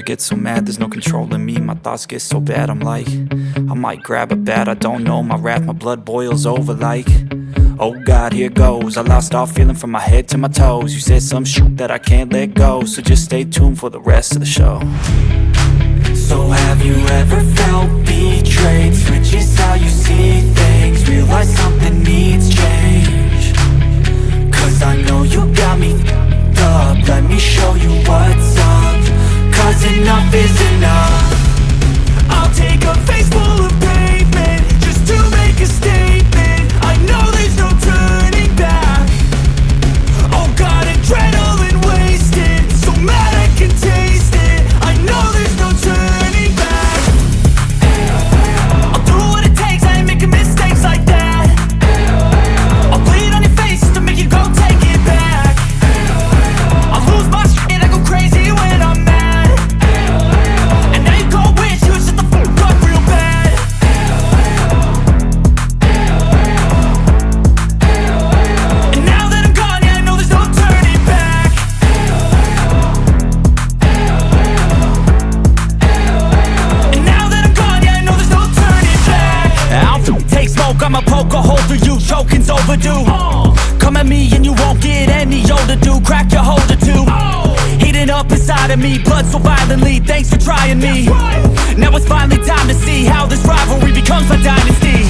get so mad, there's no controlling me. My thoughts get so bad, I'm like, I might grab a bat, I don't know. My wrath, my blood boils over like, oh God, here goes. I lost all feeling from my head to my toes. You said some shit that I can't let go, so just stay tuned for the rest of the show. So have you ever felt betrayed? Switches how you see things, realize something needs change. Cause I know you got me f***ed up, let me show you what's up. Cause enough is enough. I'll take a face full of pavement just to make a statement. I know there's no turning back. Oh God, adrenaline wasted, so mad I can taste it. I know there's no turning back. I'll do what it takes, I ain't making mistakes like that. I'll bleed on your face to make you go take it back. I'll lose my shit, I go crazy when I'm mad. And now you go wish you would shut the fuck up real bad. And now that I'm gone, yeah, I know there's no turning back. And now that I'm gone, yeah, I know there's no turning back. I don't take smoke, I'ma poke a hole through you, choking's overdue. Come at me and you won't get any older, dude. Crack your holder too. Heating up inside of me, blood so violently, thanks for trying me. Now it's finally time to see how this rivalry becomes a dynasty.